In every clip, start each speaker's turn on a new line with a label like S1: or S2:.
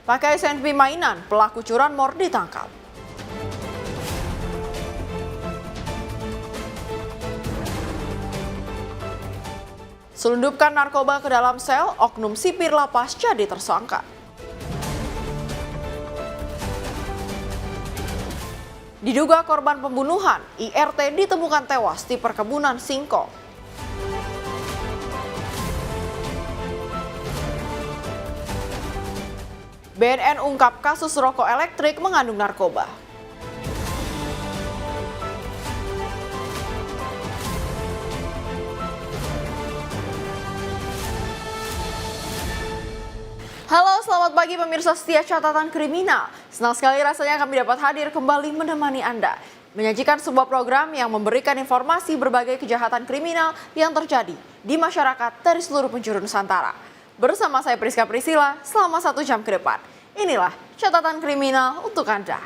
S1: Pakai senpi mainan, pelaku curanmor ditangkap. Selundupkan narkoba ke dalam sel, oknum sipir lapas jadi tersangka. Diduga korban pembunuhan, IRT ditemukan tewas di perkebunan singkong. BNN ungkap kasus rokok elektrik mengandung narkoba. Halo, selamat pagi pemirsa setia Catatan Kriminal. Senang sekali rasanya kami dapat hadir kembali menemani Anda. Menyajikan sebuah program yang memberikan informasi berbagai kejahatan kriminal yang terjadi di masyarakat dari seluruh penjuru Nusantara. Bersama saya Priska Priscilla selama 1 jam ke depan. Inilah Catatan Kriminal untuk Anda.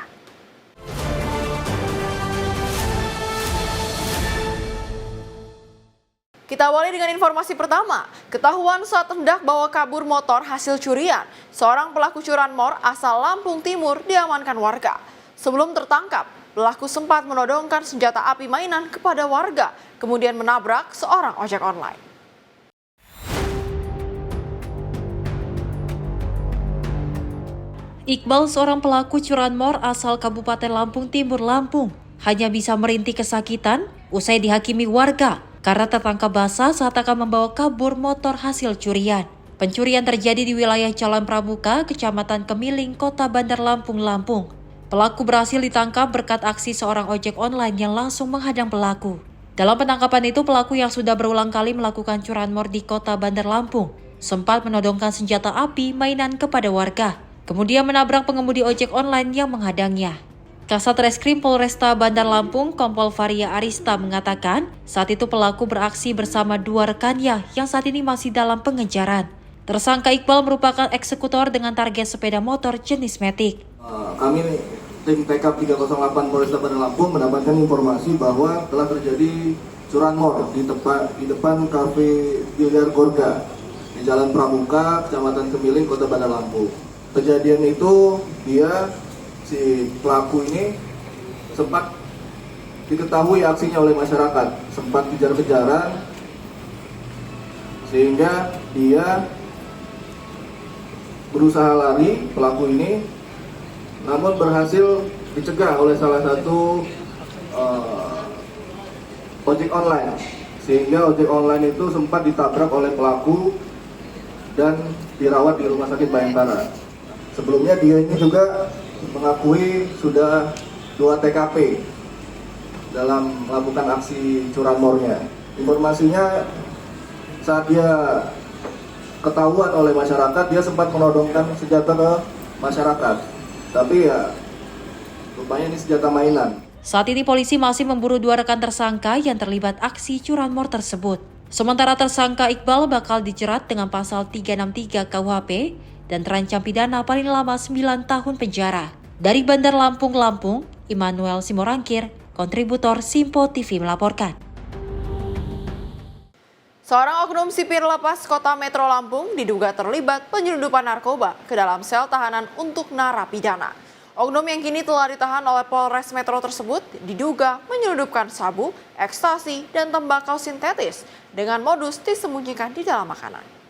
S1: Kita awali dengan informasi pertama. Ketahuan saat hendak bawa kabur motor hasil curian, seorang pelaku curanmor asal Lampung Timur diamankan warga. Sebelum tertangkap, pelaku sempat menodongkan senjata api mainan kepada warga, kemudian menabrak seorang ojek online.
S2: Iqbal, seorang pelaku curanmor asal Kabupaten Lampung Timur, Lampung, hanya bisa merintih kesakitan usai dihakimi warga karena tertangkap basah saat akan membawa kabur motor hasil curian. Pencurian terjadi di wilayah Jalan Pramuka, Kecamatan Kemiling, Kota Bandar Lampung, Lampung. Pelaku berhasil ditangkap berkat aksi seorang ojek online yang langsung menghadang pelaku. Dalam penangkapan itu, pelaku yang sudah berulang kali melakukan curanmor di Kota Bandar Lampung sempat menodongkan senjata api mainan kepada warga, kemudian menabrak pengemudi ojek online yang menghadangnya. Kasat Reskrim Polresta Bandar Lampung, Kompol Varia Arista mengatakan saat itu pelaku beraksi bersama 2 rekannya yang saat ini masih dalam pengejaran. Tersangka Iqbal merupakan eksekutor dengan target sepeda motor jenis Matic.
S3: Kami tim TK 308 Polresta Bandar Lampung mendapatkan informasi bahwa telah terjadi curanmor di depan kafe Biliar Gorga di Jalan Pramuka, Kecamatan Kemiling, Kota Bandar Lampung. Kejadian itu si pelaku ini sempat diketahui aksinya oleh masyarakat, sempat kejar-kejaran sehingga dia berusaha lari, pelaku ini, namun berhasil dicegah oleh salah satu ojek online, sehingga ojek online itu sempat ditabrak oleh pelaku dan dirawat di Rumah Sakit Bayangkara. Sebelumnya dia ini juga mengakui sudah 2 TKP dalam melakukan aksi curanmornya. Informasinya saat dia ketahuan oleh masyarakat, dia sempat menodongkan senjata ke masyarakat. Tapi ya rupanya ini senjata mainan.
S2: Saat ini polisi masih memburu 2 rekan tersangka yang terlibat aksi curanmor tersebut. Sementara tersangka Iqbal bakal dijerat dengan pasal 363 KUHP dan terancam pidana paling lama 9 tahun penjara. Dari Bandar Lampung, Lampung, Immanuel Simorangkir, kontributor Simpo TV melaporkan.
S1: Seorang oknum sipir lapas Kota Metro Lampung diduga terlibat penyelundupan narkoba ke dalam sel tahanan untuk narapidana. Oknum yang kini telah ditahan oleh Polres Metro tersebut diduga menyelundupkan sabu, ekstasi, dan tembakau sintetis dengan modus disembunyikan di dalam makanan.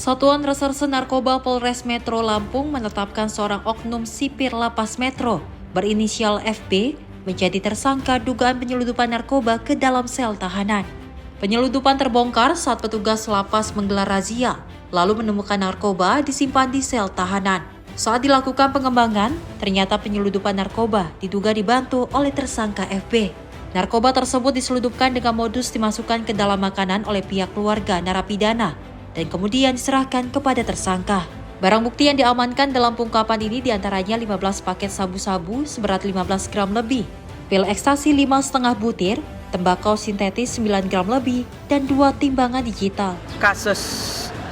S2: Satuan Reserse Narkoba Polres Metro Lampung menetapkan seorang oknum sipir lapas Metro berinisial FB menjadi tersangka dugaan penyelundupan narkoba ke dalam sel tahanan. Penyelundupan terbongkar saat petugas lapas menggelar razia, lalu menemukan narkoba disimpan di sel tahanan. Saat dilakukan pengembangan, ternyata penyelundupan narkoba diduga dibantu oleh tersangka FB. Narkoba tersebut diselundupkan dengan modus dimasukkan ke dalam makanan oleh pihak keluarga narapidana dan kemudian diserahkan kepada tersangka. Barang bukti yang diamankan dalam pengungkapan ini diantaranya 15 paket sabu-sabu seberat 15 gram lebih, pil ekstasi 5,5 butir, tembakau sintetis 9 gram lebih, dan 2 timbangan digital.
S4: Kasus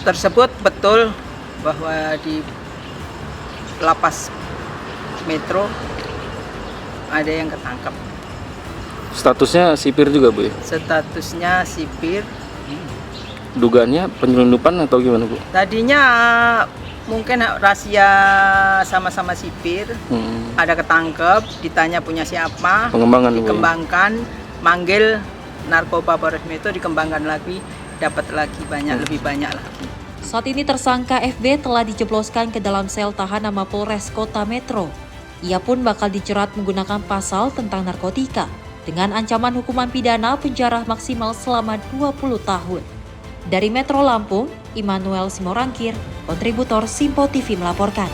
S4: tersebut betul bahwa di Lapas Metro ada yang ketangkap.
S5: Statusnya sipir juga, Bu?
S4: Statusnya sipir
S5: Dugaannya penyelundupan atau gimana, Bu?
S4: Tadinya mungkin rahasia sama-sama sipir, ada ketangkep, ditanya punya siapa,
S5: Pengembangan, Bu, ya?
S4: dikembangkan, manggil narkoba Polres Metro, dikembangkan lagi, dapat lagi banyak, lebih banyak lagi.
S2: Saat ini tersangka FB telah dijebloskan ke dalam sel tahanan Mapolres Kota Metro. Ia pun bakal dijerat menggunakan pasal tentang narkotika dengan ancaman hukuman pidana penjara maksimal selama 20 tahun. Dari Metro Lampung, Immanuel Simorangkir, kontributor Simpo TV melaporkan.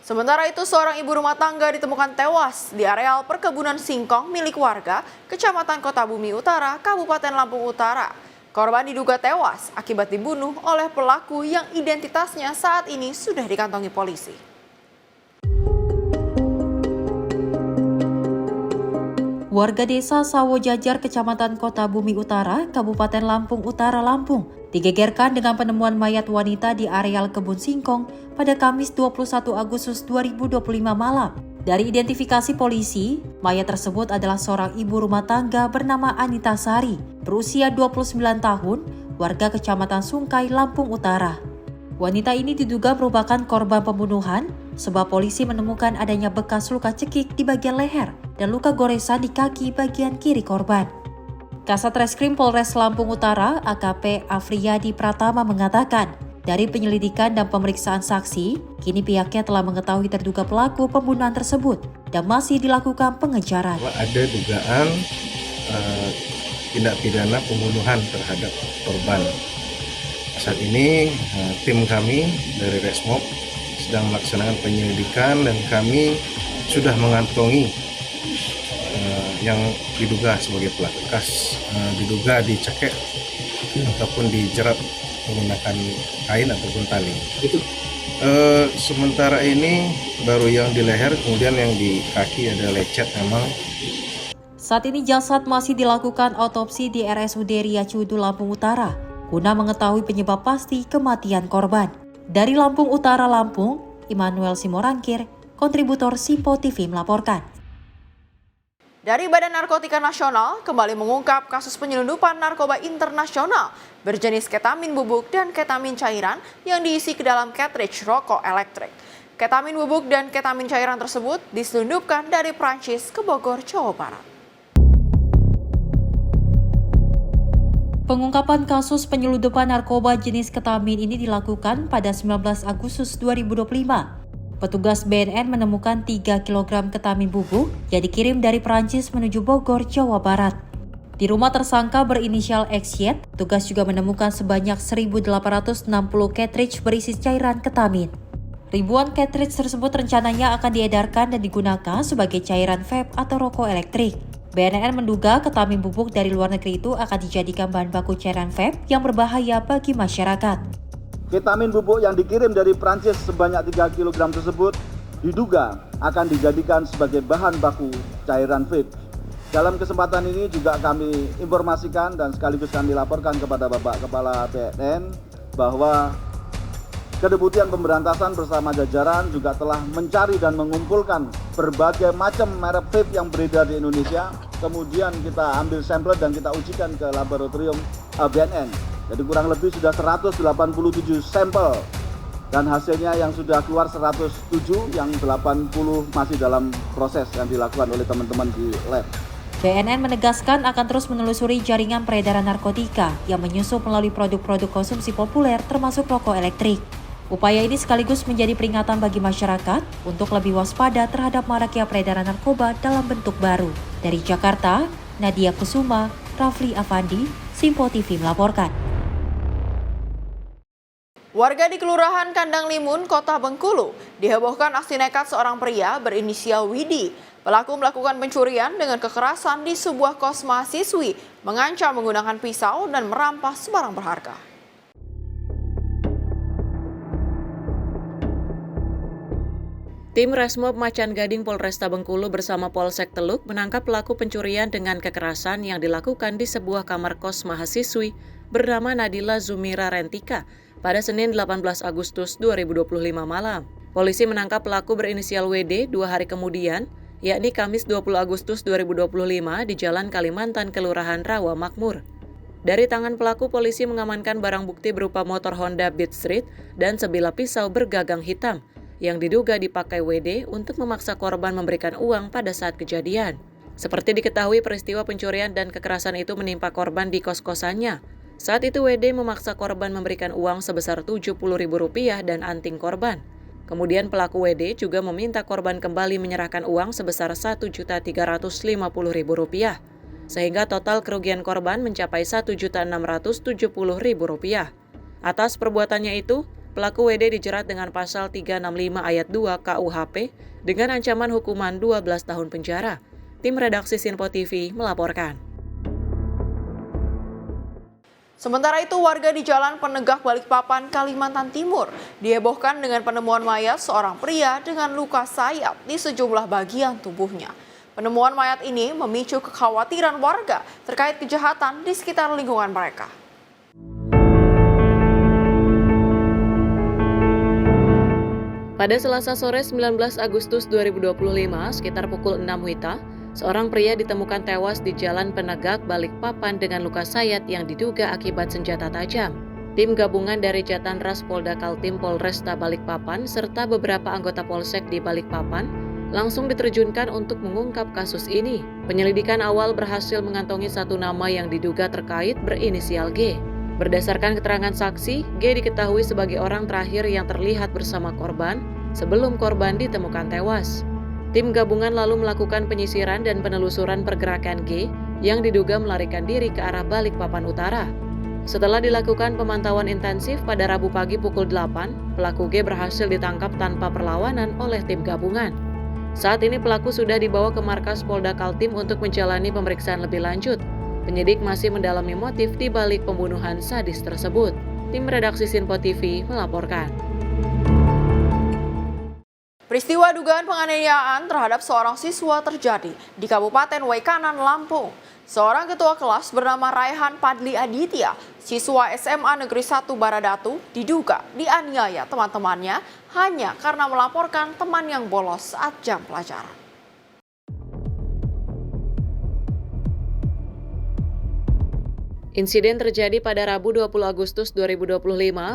S1: Sementara itu, seorang ibu rumah tangga ditemukan tewas di areal perkebunan singkong milik warga Kecamatan Kota Bumi Utara, Kabupaten Lampung Utara. Korban diduga tewas akibat dibunuh oleh pelaku yang identitasnya saat ini sudah dikantongi polisi.
S2: Warga desa Sawo Jajar, Kecamatan Kota Bumi Utara, Kabupaten Lampung Utara, Lampung, digegerkan dengan penemuan mayat wanita di areal kebun singkong pada Kamis 21 Agustus 2025 malam. Dari identifikasi polisi, mayat tersebut adalah seorang ibu rumah tangga bernama Anita Sari, berusia 29 tahun, warga Kecamatan Sungkai, Lampung Utara. Wanita ini diduga merupakan korban pembunuhan sebab polisi menemukan adanya bekas luka cekik di bagian leher dan luka goresan di kaki bagian kiri korban. Kasat Reskrim Polres Lampung Utara, AKP Afriyadi Pratama mengatakan, dari penyelidikan dan pemeriksaan saksi, kini pihaknya telah mengetahui terduga pelaku pembunuhan tersebut dan masih dilakukan pengejaran.
S6: Ada dugaan tindak pidana pembunuhan terhadap korban. Saat ini tim kami dari Resmob sedang melaksanakan penyelidikan dan kami sudah mengantongi yang diduga sebagai pelaku. Diduga dicekek ataupun dijerat menggunakan kain ataupun tali. Sementara ini baru yang di leher, kemudian yang di kaki ada lecet memang.
S2: Saat ini jasad masih dilakukan otopsi di RSUD Ria Cudu, Lampung Utara, guna mengetahui penyebab pasti kematian korban. Dari Lampung Utara, Lampung, Immanuel Simorangkir, kontributor Simpo TV melaporkan.
S1: Dari Badan Narkotika Nasional kembali mengungkap kasus penyelundupan narkoba internasional berjenis ketamin bubuk dan ketamin cairan yang diisi ke dalam cartridge rokok elektrik. Ketamin bubuk dan ketamin cairan tersebut diselundupkan dari Prancis ke Bogor, Jawa Barat.
S2: Pengungkapan kasus penyelundupan narkoba jenis ketamin ini dilakukan pada 19 Agustus 2025. Petugas BNN menemukan 3 kg ketamin bubuk yang dikirim dari Prancis menuju Bogor, Jawa Barat. Di rumah tersangka berinisial XY, petugas juga menemukan sebanyak 1.860 cartridge berisi cairan ketamin. Ribuan cartridge tersebut rencananya akan diedarkan dan digunakan sebagai cairan vape atau rokok elektrik. BNN menduga ketamin bubuk dari luar negeri itu akan dijadikan bahan baku cairan vape yang berbahaya bagi masyarakat.
S7: Ketamin bubuk yang dikirim dari Prancis sebanyak 3 kg tersebut diduga akan dijadikan sebagai bahan baku cairan vape. Dalam kesempatan ini juga kami informasikan dan sekaligus kami laporkan kepada Bapak Kepala BNN bahwa Kedeputian Pemberantasan bersama jajaran juga telah mencari dan mengumpulkan berbagai macam merek vape yang beredar di Indonesia. Kemudian kita ambil sampel dan kita ujikan ke laboratorium BNN. Jadi kurang lebih sudah 187 sampel dan hasilnya yang sudah keluar 107, yang 80 masih dalam proses yang dilakukan oleh teman-teman di lab.
S2: BNN menegaskan akan terus menelusuri jaringan peredaran narkotika yang menyusup melalui produk-produk konsumsi populer termasuk rokok elektrik. Upaya ini sekaligus menjadi peringatan bagi masyarakat untuk lebih waspada terhadap maraknya peredaran narkoba dalam bentuk baru. Dari Jakarta, Nadia Kusuma, Rafli Afandi, Simpo TV melaporkan.
S1: Warga di Kelurahan Kandang Limun, Kota Bengkulu, dihebohkan aksi nekat seorang pria berinisial Widi. Pelaku melakukan pencurian dengan kekerasan di sebuah kos mahasiswi, mengancam menggunakan pisau dan merampas barang berharga.
S8: Tim Resmob Macan Gading Polresta Bengkulu bersama Polsek Teluk menangkap pelaku pencurian dengan kekerasan yang dilakukan di sebuah kamar kos mahasiswi bernama Nadila Zumira Rentika pada Senin 18 Agustus 2025 malam. Polisi menangkap pelaku berinisial WD 2 hari kemudian yakni Kamis 20 Agustus 2025 di Jalan Kalimantan, Kelurahan Rawa Makmur. Dari tangan pelaku, polisi mengamankan barang bukti berupa motor Honda Beat Street dan sebilah pisau bergagang hitam yang diduga dipakai WD untuk memaksa korban memberikan uang pada saat kejadian. Seperti diketahui, peristiwa pencurian dan kekerasan itu menimpa korban di kos-kosannya. Saat itu WD memaksa korban memberikan uang sebesar Rp70.000 dan anting korban. Kemudian pelaku WD juga meminta korban kembali menyerahkan uang sebesar Rp1.350.000, sehingga total kerugian korban mencapai Rp1.670.000. Atas perbuatannya itu, pelaku WD dijerat dengan pasal 365 ayat 2 KUHP dengan ancaman hukuman 12 tahun penjara. Tim redaksi Sinpo TV melaporkan.
S1: Sementara itu, warga di Jalan Penegak Balikpapan, Kalimantan Timur dihebohkan dengan penemuan mayat seorang pria dengan luka sayat di sejumlah bagian tubuhnya. Penemuan mayat ini memicu kekhawatiran warga terkait kejahatan di sekitar lingkungan mereka.
S8: Pada Selasa sore 19 Agustus 2025, sekitar pukul 6 WITA, seorang pria ditemukan tewas di Jalan Penegak Balikpapan dengan luka sayat yang diduga akibat senjata tajam. Tim gabungan dari Jatanras Polda Kaltim Polresta Balikpapan serta beberapa anggota Polsek di Balikpapan langsung diterjunkan untuk mengungkap kasus ini. Penyelidikan awal berhasil mengantongi satu nama yang diduga terkait berinisial G. Berdasarkan keterangan saksi, G diketahui sebagai orang terakhir yang terlihat bersama korban sebelum korban ditemukan tewas. Tim gabungan lalu melakukan penyisiran dan penelusuran pergerakan G yang diduga melarikan diri ke arah Balikpapan Utara. Setelah dilakukan pemantauan intensif pada Rabu pagi pukul 8, pelaku G berhasil ditangkap tanpa perlawanan oleh tim gabungan. Saat ini pelaku sudah dibawa ke markas Polda Kaltim untuk menjalani pemeriksaan lebih lanjut. Penyidik masih mendalami motif di balik pembunuhan sadis tersebut. Tim redaksi Sinpo TV melaporkan.
S1: Peristiwa dugaan penganiayaan terhadap seorang siswa terjadi di Kabupaten Waikanan, Lampung. Seorang ketua kelas bernama Raihan Padli Aditya, siswa SMA Negeri 1 Baradatu, diduga dianiaya teman-temannya hanya karena melaporkan teman yang bolos saat jam pelajaran.
S8: Insiden terjadi pada Rabu 20 Agustus 2025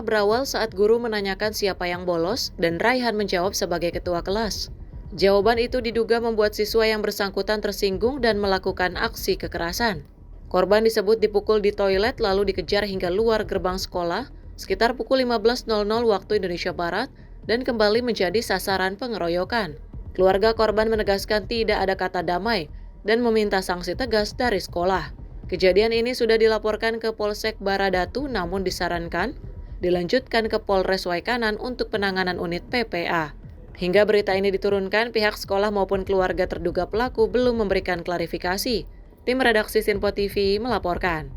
S8: berawal saat guru menanyakan siapa yang bolos dan Raihan menjawab sebagai ketua kelas. Jawaban itu diduga membuat siswa yang bersangkutan tersinggung dan melakukan aksi kekerasan. Korban disebut dipukul di toilet lalu dikejar hingga luar gerbang sekolah sekitar pukul 15.00 waktu Indonesia Barat dan kembali menjadi sasaran pengeroyokan. Keluarga korban menegaskan tidak ada kata damai dan meminta sanksi tegas dari sekolah. Kejadian ini sudah dilaporkan ke Polsek Baradatu namun disarankan dilanjutkan ke Polres Waikanan untuk penanganan unit PPA. Hingga berita ini diturunkan, pihak sekolah maupun keluarga terduga pelaku belum memberikan klarifikasi. Tim redaksi Sinpo TV melaporkan.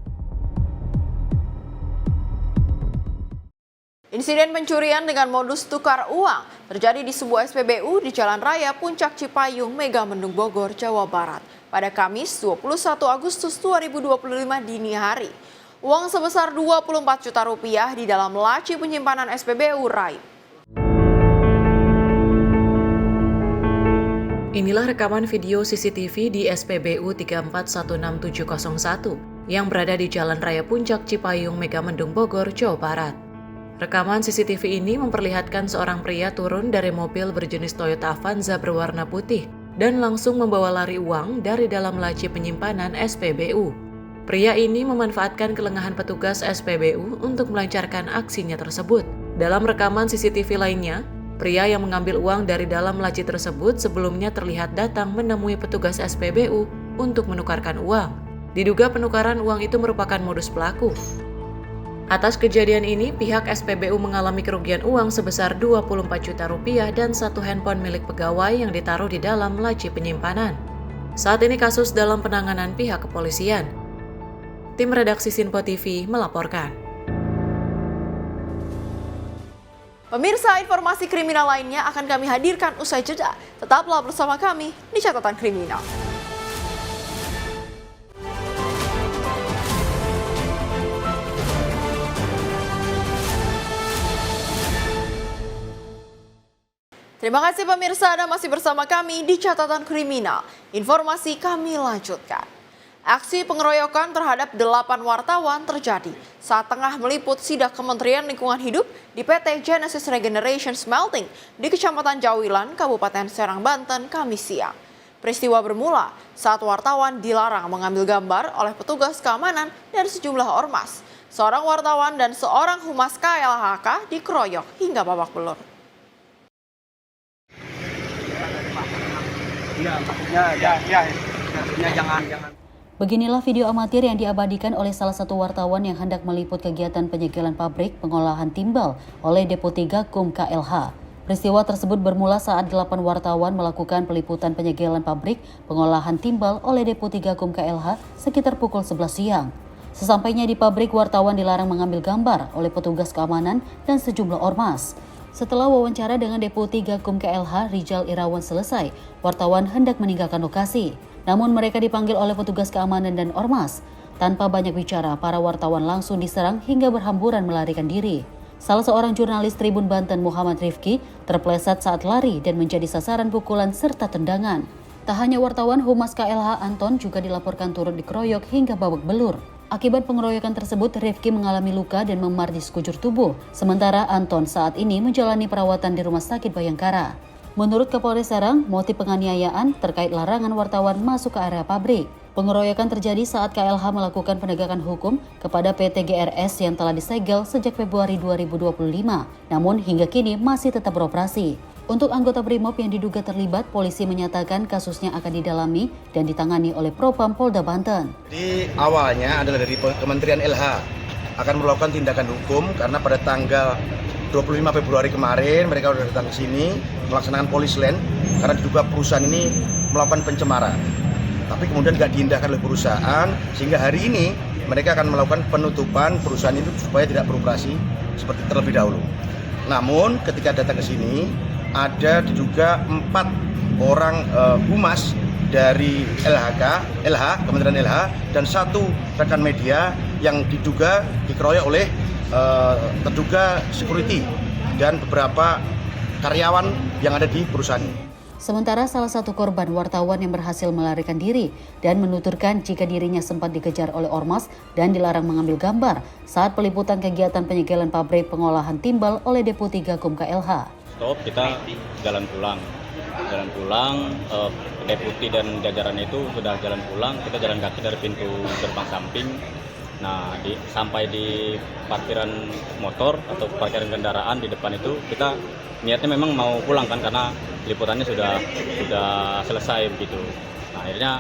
S1: Insiden pencurian dengan modus tukar uang terjadi di sebuah SPBU di Jalan Raya Puncak Cipayung, Megamendung, Bogor, Jawa Barat pada Kamis 21 Agustus 2025 dini hari. Uang sebesar Rp24 juta di dalam laci penyimpanan SPBU raib.
S8: Inilah rekaman video CCTV di SPBU 3416701 yang berada di Jalan Raya Puncak Cipayung, Megamendung, Bogor, Jawa Barat. Rekaman CCTV ini memperlihatkan seorang pria turun dari mobil berjenis Toyota Avanza berwarna putih dan langsung membawa lari uang dari dalam laci penyimpanan SPBU. Pria ini memanfaatkan kelengahan petugas SPBU untuk melancarkan aksinya tersebut. Dalam rekaman CCTV lainnya, pria yang mengambil uang dari dalam laci tersebut sebelumnya terlihat datang menemui petugas SPBU untuk menukarkan uang. Diduga penukaran uang itu merupakan modus pelaku. Atas kejadian ini, pihak SPBU mengalami kerugian uang sebesar Rp24 juta dan satu handphone milik pegawai yang ditaruh di dalam laci penyimpanan. Saat ini kasus dalam penanganan pihak kepolisian. Tim redaksi Sinpo TV melaporkan.
S1: Pemirsa, informasi kriminal lainnya akan kami hadirkan usai jeda. Tetaplah bersama kami di Catatan Kriminal. Terima kasih pemirsa, Anda masih bersama kami di Catatan Kriminal. Informasi kami lanjutkan. Aksi pengeroyokan terhadap 8 wartawan terjadi saat tengah meliput sidak Kementerian Lingkungan Hidup di PT Genesis Regeneration Smelting di Kecamatan Jawilan, Kabupaten Serang, Banten, Kamis siang. Peristiwa bermula saat wartawan dilarang mengambil gambar oleh petugas keamanan dan sejumlah ormas. Seorang wartawan dan seorang humas KLHK dikeroyok hingga babak belur.
S9: Beginilah video amatir yang diabadikan oleh salah satu wartawan yang hendak meliput kegiatan penyegelan pabrik pengolahan timbal oleh Depo 3 KUM KLH. Peristiwa tersebut bermula saat 8 wartawan melakukan peliputan penyegelan pabrik pengolahan timbal oleh Depo 3 KUM KLH sekitar pukul 11 siang. Sesampainya di pabrik, wartawan dilarang mengambil gambar oleh petugas keamanan dan sejumlah ormas. Setelah wawancara dengan Depo 3 KUM KLH Rijal Irawan selesai, wartawan hendak meninggalkan lokasi. Namun mereka dipanggil oleh petugas keamanan dan ormas. Tanpa banyak bicara, para wartawan langsung diserang hingga berhamburan melarikan diri. Salah seorang jurnalis Tribun Banten, Muhammad Rifki, terpleset saat lari dan menjadi sasaran pukulan serta tendangan. Tak hanya wartawan, Humas KLH Anton juga dilaporkan turut dikeroyok hingga babak belur. Akibat pengeroyokan tersebut, Rifki mengalami luka dan memar di sekujur tubuh. Sementara Anton saat ini menjalani perawatan di Rumah Sakit Bayangkara. Menurut Kapolres Serang, motif penganiayaan terkait larangan wartawan masuk ke area pabrik. Pengeroyokan terjadi saat KLH melakukan penegakan hukum kepada PT GRS yang telah disegel sejak Februari 2025, namun hingga kini masih tetap beroperasi. Untuk anggota BRIMOB yang diduga terlibat, polisi menyatakan kasusnya akan didalami dan ditangani oleh Propam Polda Banten.
S6: Jadi awalnya adalah dari Kementerian LH akan melakukan tindakan hukum karena pada tanggal 25 Februari kemarin mereka sudah datang ke sini melaksanakan polisland karena diduga perusahaan ini melakukan pencemaran. Tapi kemudian tidak diindahkan oleh perusahaan sehingga hari ini mereka akan melakukan penutupan perusahaan itu supaya tidak beroperasi seperti terlebih dahulu. Namun ketika datang ke sini ada diduga 4 orang humas dari LH, Kementerian LH, dan 1 rekan media yang diduga dikeroyok oleh terduga security dan beberapa karyawan yang ada di perusahaan ini.
S9: Sementara salah satu korban wartawan yang berhasil melarikan diri dan menuturkan jika dirinya sempat dikejar oleh ormas dan dilarang mengambil gambar saat peliputan kegiatan penyegelan pabrik pengolahan timbal oleh Depo 3 KUM KLH.
S10: Stop, kita jalan pulang, deputi dan jajaran itu sudah jalan pulang, kita jalan kaki dari pintu gerbang samping. Nah, sampai di parkiran motor atau parkiran kendaraan di depan itu kita niatnya memang mau pulang kan karena liputannya sudah selesai begitu. Nah, akhirnya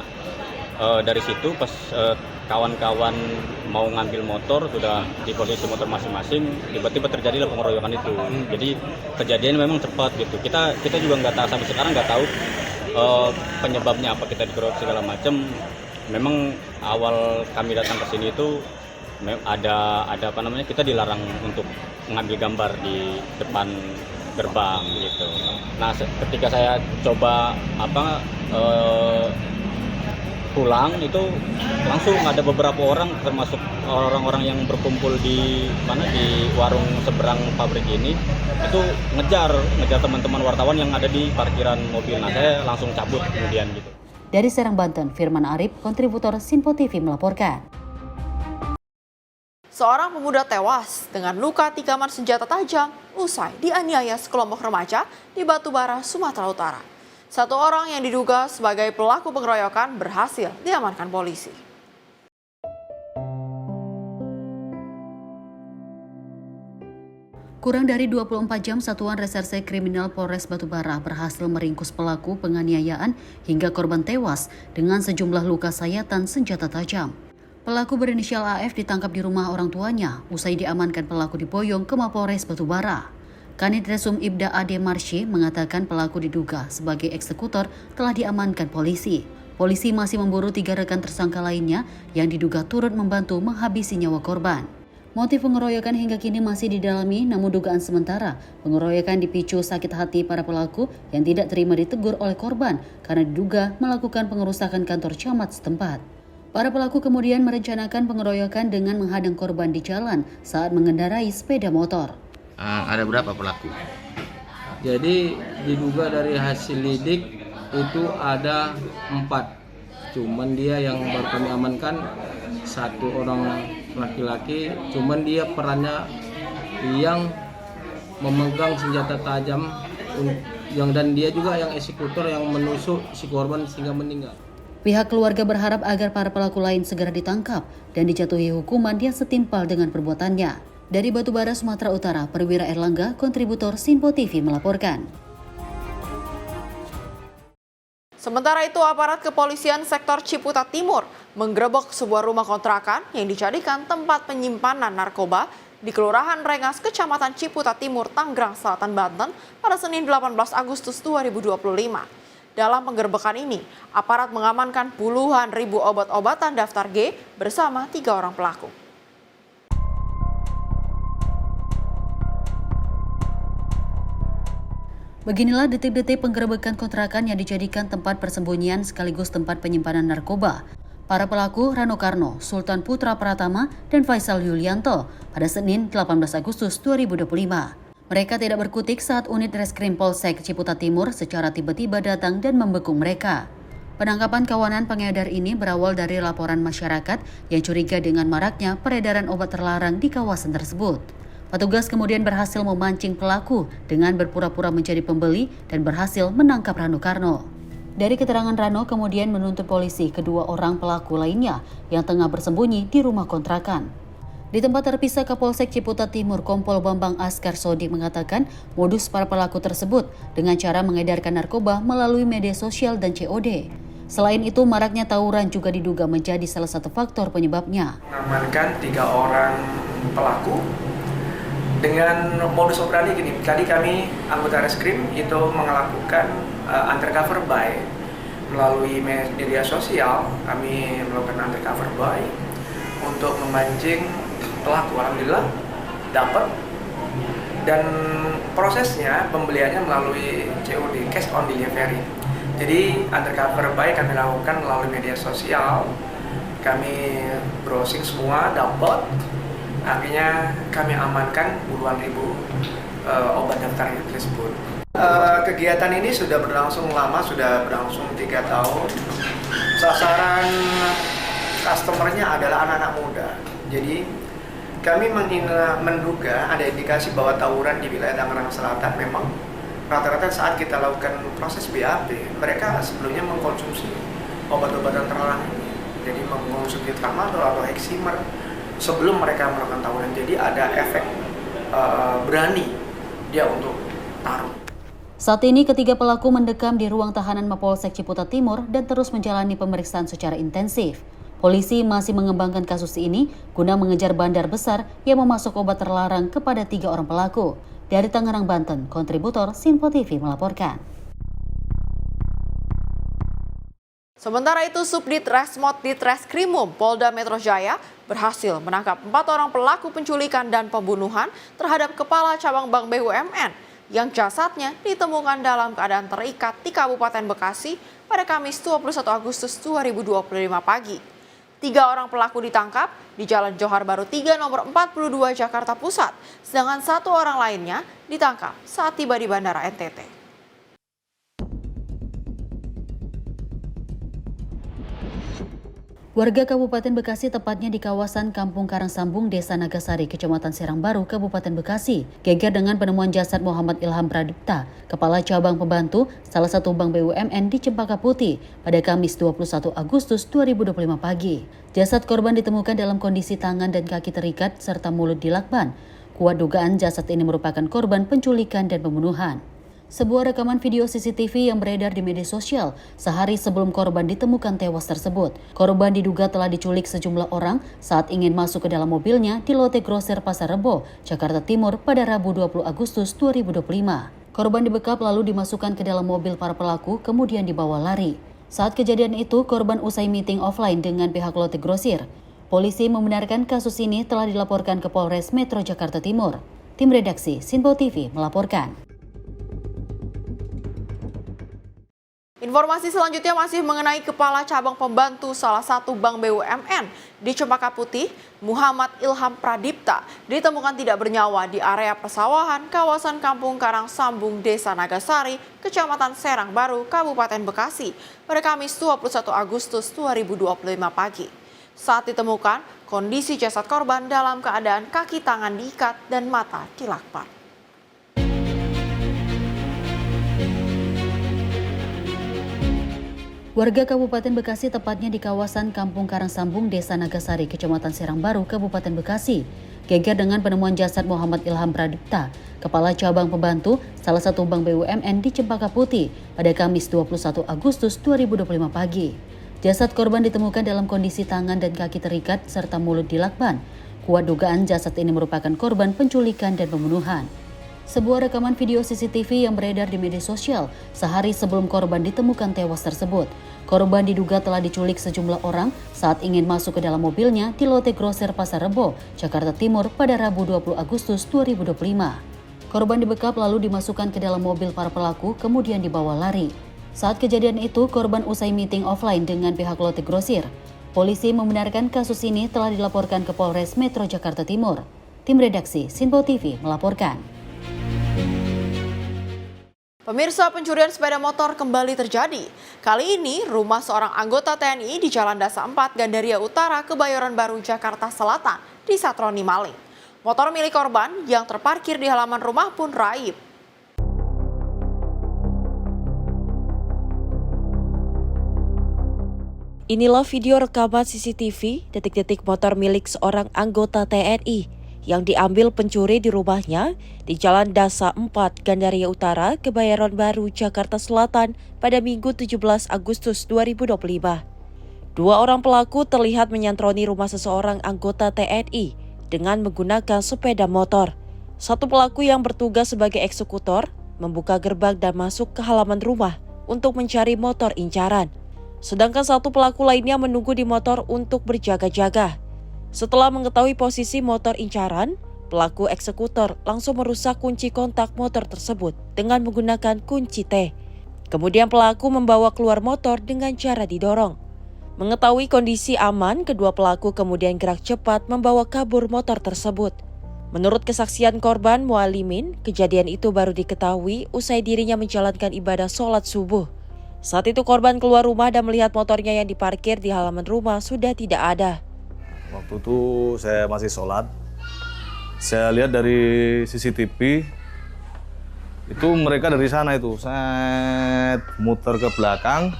S10: dari situ pas kawan-kawan mau ngambil motor sudah di posisi motor masing-masing, tiba-tiba terjadilah pengeroyokan itu. Jadi kejadian memang cepat gitu. Kita juga nggak tahu sampai sekarang nggak tahu penyebabnya apa kita dikeroyok segala macam. Memang awal kami datang ke sini itu ada kita dilarang untuk mengambil gambar di depan gerbang gitu. Nah, ketika saya coba pulang itu langsung ada beberapa orang termasuk orang-orang yang berkumpul di warung seberang pabrik ini itu ngejar teman-teman wartawan yang ada di parkiran mobil. Nah, saya langsung cabut kemudian gitu.
S9: Dari Serang, Banten, Firman Arif, kontributor Simpo TV melaporkan.
S1: Seorang pemuda tewas dengan luka tikaman senjata tajam usai dianiaya sekelompok remaja di Batubara, Sumatera Utara. 1 orang yang diduga sebagai pelaku pengeroyokan berhasil diamankan polisi.
S9: Kurang dari 24 jam, Satuan Reserse Kriminal Polres Batubara berhasil meringkus pelaku penganiayaan hingga korban tewas dengan sejumlah luka sayatan senjata tajam. Pelaku berinisial AF ditangkap di rumah orang tuanya usai diamankan pelaku diboyong ke Mapolres Batubara. Kanit Resum Ibda Ade Marsye mengatakan pelaku diduga sebagai eksekutor telah diamankan polisi. Polisi masih memburu 3 rekan tersangka lainnya yang diduga turut membantu menghabisi nyawa korban. Motif pengeroyokan hingga kini masih didalami, namun dugaan sementara pengeroyokan dipicu sakit hati para pelaku yang tidak terima ditegur oleh korban karena diduga melakukan pengerusakan kantor camat setempat. Para pelaku kemudian merencanakan pengeroyokan dengan menghadang korban di jalan saat mengendarai sepeda motor.
S6: Ada berapa pelaku?
S11: Jadi diduga dari hasil lidik itu ada 4. Cuman dia yang baru kami amankan 1 orang laki-laki, cuman dia perannya yang memegang senjata tajam dan dia juga yang eksekutor yang menusuk si korban sehingga meninggal.
S9: Pihak keluarga berharap agar para pelaku lain segera ditangkap dan dijatuhi hukuman yang setimpal dengan perbuatannya. Dari Batubara, Sumatera Utara, Perwira Erlangga, kontributor Simpo TV melaporkan.
S1: Sementara itu, aparat kepolisian sektor Ciputat Timur menggerebek sebuah rumah kontrakan yang dijadikan tempat penyimpanan narkoba di Kelurahan Rengas, Kecamatan Ciputat Timur, Tanggerang Selatan, Banten pada Senin 18 Agustus 2025. Dalam penggerbekan ini, aparat mengamankan puluhan ribu obat-obatan daftar G bersama 3 orang pelaku.
S9: Beginilah detik-detik penggerebekan kontrakan yang dijadikan tempat persembunyian sekaligus tempat penyimpanan narkoba. Para pelaku Rano Karno, Sultan Putra Pratama, dan Faisal Yulianto pada Senin 18 Agustus 2025. Mereka tidak berkutik saat unit Reskrim Polsek Ciputat Timur secara tiba-tiba datang dan membekuk mereka. Penangkapan kawanan pengedar ini berawal dari laporan masyarakat yang curiga dengan maraknya peredaran obat terlarang di kawasan tersebut. Petugas kemudian berhasil memancing pelaku dengan berpura-pura menjadi pembeli dan berhasil menangkap Rano Karno. Dari keterangan Rano kemudian menuntut polisi kedua orang pelaku lainnya yang tengah bersembunyi di rumah kontrakan. Di tempat terpisah Kapolsek Ciputat Timur, Kompol Bambang Askar Sodik mengatakan modus para pelaku tersebut dengan cara mengedarkan narkoba melalui media sosial dan COD. Selain itu, maraknya tawuran juga diduga menjadi salah satu faktor penyebabnya.
S12: Mengamankan 3 orang pelaku dengan modus operandi gini. Tadi kami anggota Reskrim itu melakukan undercover buy melalui media sosial. Kami melakukan undercover buy untuk memancing pelaku. Alhamdulillah dapat, dan prosesnya pembeliannya melalui COD, cash on delivery. Jadi undercover buy kami lakukan melalui media sosial, kami browsing semua, dapat, akhirnya kami amankan puluhan ribu obat daftar tersebut. Kegiatan ini sudah berlangsung lama, sudah berlangsung 3 tahun. Sasaran customernya adalah anak-anak muda. Jadi kami menduga ada indikasi bahwa tawuran di wilayah Tangerang Selatan memang rata-rata saat kita lakukan proses BAP, mereka sebelumnya mengkonsumsi obat-obatan terlarang ini. Jadi mengkonsumsi tramadol atau heximer sebelum mereka melakukan tawuran. Jadi ada efek berani dia untuk taruh.
S9: Saat ini ketiga pelaku mendekam di ruang tahanan Mapolsek Ciputat Timur dan terus menjalani pemeriksaan secara intensif. Polisi masih mengembangkan kasus ini guna mengejar bandar besar yang memasok obat terlarang kepada 3 orang pelaku. Dari Tangerang, Banten, kontributor Simpo TV melaporkan.
S1: Sementara itu, Subdit Resmot Ditreskrimum Polda Metro Jaya berhasil menangkap 4 orang pelaku penculikan dan pembunuhan terhadap Kepala Cabang Bank BUMN yang jasadnya ditemukan dalam keadaan terikat di Kabupaten Bekasi pada Kamis 21 Agustus 2025 pagi. 3 orang pelaku ditangkap di Jalan Johar Baru 3 nomor 42 Jakarta Pusat, sedangkan 1 orang lainnya ditangkap saat tiba di Bandara NTT.
S9: Warga Kabupaten Bekasi, tepatnya di kawasan Kampung Karangsambung, Desa Nagasari, Kecamatan Serang Baru, Kabupaten Bekasi, geger dengan penemuan jasad Muhammad Ilham Pradipta, Kepala Cabang Pembantu salah satu bank BUMN di Cempaka Putih pada Kamis 21 Agustus 2025 pagi. Jasad korban ditemukan dalam kondisi tangan dan kaki terikat serta mulut dilakban. Kuat dugaan jasad ini merupakan korban penculikan dan pembunuhan. Sebuah rekaman video CCTV yang beredar di media sosial sehari sebelum korban ditemukan tewas tersebut. Korban diduga telah diculik sejumlah orang saat ingin masuk ke dalam mobilnya di lote grosir Pasar Rebo, Jakarta Timur pada Rabu 20 Agustus 2025. Korban dibekap lalu dimasukkan ke dalam mobil para pelaku kemudian dibawa lari. Saat kejadian itu, korban usai meeting offline dengan pihak lote grosir. Polisi membenarkan kasus ini telah dilaporkan ke Polres Metro Jakarta Timur. Tim redaksi Simpo TV melaporkan.
S1: Informasi selanjutnya masih mengenai Kepala Cabang Pembantu salah satu bank BUMN di Cempaka Putih, Muhammad Ilham Pradipta, ditemukan tidak bernyawa di area persawahan kawasan Kampung Karang Sambung, Desa Nagasari, Kecamatan Serang Baru, Kabupaten Bekasi, pada Kamis 21 Agustus 2025 pagi. Saat ditemukan, kondisi jasad korban dalam keadaan kaki tangan diikat dan mata dilakban.
S9: Warga Kabupaten Bekasi, tepatnya di kawasan Kampung Karangsambung, Desa Nagasari, Kecamatan Serang Baru, Kabupaten Bekasi, geger dengan penemuan jasad Muhammad Ilham Pradipta, Kepala Cabang Pembantu salah satu bank BUMN di Cempaka Putih pada Kamis 21 Agustus 2025 pagi. Jasad korban ditemukan dalam kondisi tangan dan kaki terikat serta mulut dilakban. Kuat dugaan jasad ini merupakan korban penculikan dan pembunuhan. Sebuah rekaman video CCTV yang beredar di media sosial sehari sebelum korban ditemukan tewas tersebut. Korban diduga telah diculik sejumlah orang saat ingin masuk ke dalam mobilnya di Lote Grosir Pasar Rebo, Jakarta Timur pada Rabu 20 Agustus 2025. Korban dibekap lalu dimasukkan ke dalam mobil para pelaku kemudian dibawa lari. Saat kejadian itu, korban usai meeting offline dengan pihak Lote Grosir. Polisi membenarkan kasus ini telah dilaporkan ke Polres Metro Jakarta Timur. Tim redaksi Sinpo TV melaporkan.
S1: Pemirsa, pencurian sepeda motor kembali terjadi. Kali ini, rumah seorang anggota TNI di Jalan Dasa 4, Gandaria Utara, Kebayoran Baru, Jakarta Selatan, disatroni maling. Motor milik korban yang terparkir di halaman rumah pun raib.
S2: Inilah video rekaman CCTV detik-detik motor milik seorang anggota TNI yang diambil pencuri di rumahnya di Jalan Dasa 4, Gandaria Utara, Kebayoran Baru, Jakarta Selatan pada Minggu 17 Agustus 2025. Dua orang pelaku terlihat menyantroni rumah seseorang anggota TNI dengan menggunakan sepeda motor. Satu pelaku yang bertugas sebagai eksekutor membuka gerbang dan masuk ke halaman rumah untuk mencari motor incaran. Sedangkan satu pelaku lainnya menunggu di motor untuk berjaga-jaga. Setelah mengetahui posisi motor incaran, pelaku eksekutor langsung merusak kunci kontak motor tersebut dengan menggunakan kunci T. Kemudian pelaku membawa keluar motor dengan cara didorong. Mengetahui kondisi aman, kedua pelaku kemudian gerak cepat membawa kabur motor tersebut. Menurut kesaksian korban Mualimin, kejadian itu baru diketahui usai dirinya menjalankan ibadah sholat subuh. Saat itu korban keluar rumah dan melihat motornya yang diparkir di halaman rumah sudah tidak ada.
S13: Waktu itu saya masih sholat, saya lihat dari CCTV, itu mereka dari sana itu, set muter ke belakang,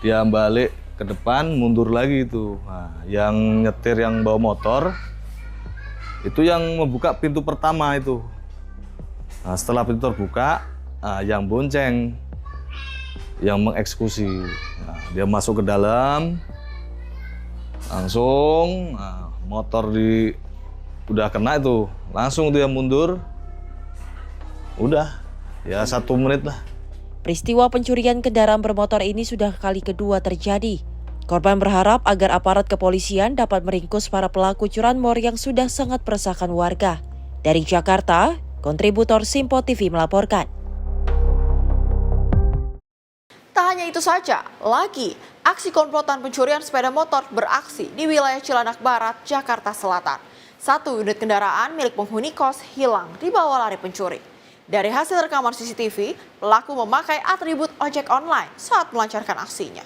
S13: dia balik ke depan, mundur lagi itu. Nah, yang nyetir yang bawa motor, itu yang membuka pintu pertama itu. Nah, setelah pintu terbuka, yang bonceng, yang mengeksekusi. Nah, dia masuk ke dalam, langsung motor udah kena itu, langsung dia mundur, udah ya 1 menit lah.
S2: Peristiwa pencurian kendaraan bermotor ini sudah kali kedua terjadi. Korban berharap agar aparat kepolisian dapat meringkus para pelaku curanmor yang sudah sangat meresahkan warga. Dari Jakarta, kontributor Sinpo TV melaporkan.
S1: Tak hanya itu saja, lagi aksi komplotan pencurian sepeda motor beraksi di wilayah Cilandak Barat, Jakarta Selatan. 1 unit kendaraan milik penghuni kos hilang dibawa lari pencuri. Dari hasil rekaman CCTV, pelaku memakai atribut ojek online saat melancarkan aksinya.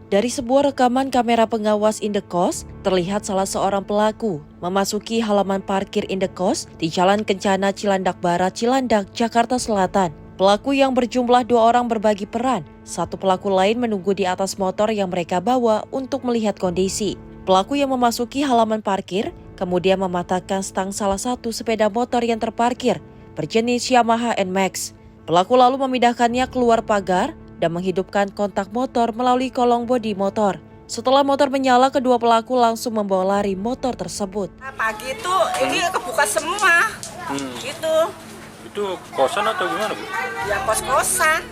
S2: Dari sebuah rekaman kamera pengawas indekos, terlihat salah seorang pelaku memasuki halaman parkir indekos di Jalan Kencana Cilandak Barat, Cilandak, Jakarta Selatan. Pelaku yang berjumlah 2 orang berbagi peran. Satu pelaku lain menunggu di atas motor yang mereka bawa untuk melihat kondisi. Pelaku yang memasuki halaman parkir kemudian mematahkan stang salah satu sepeda motor yang terparkir berjenis Yamaha NMAX. Pelaku lalu memindahkannya keluar pagar dan menghidupkan kontak motor melalui kolong bodi motor. Setelah motor menyala, kedua pelaku langsung membawa lari motor tersebut.
S14: Pagi itu ini kebuka semua, gitu.
S5: Itu kosan atau gimana, Bu?
S14: Ya kos-kosan.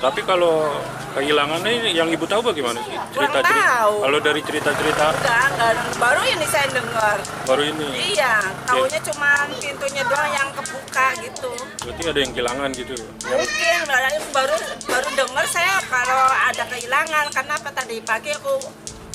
S15: Tapi kalau kehilangannya yang ibu tahu bagaimana sih?
S14: Kurang tahu.
S15: Kalau dari cerita-cerita?
S14: Enggak. Baru ini saya dengar.
S15: Baru ini?
S14: Iya, taunya cuma pintunya doang yang kebuka gitu.
S15: Berarti ada yang kehilangan gitu?
S14: Mungkin, baru dengar saya kalau ada kehilangan. Karena tadi pagi aku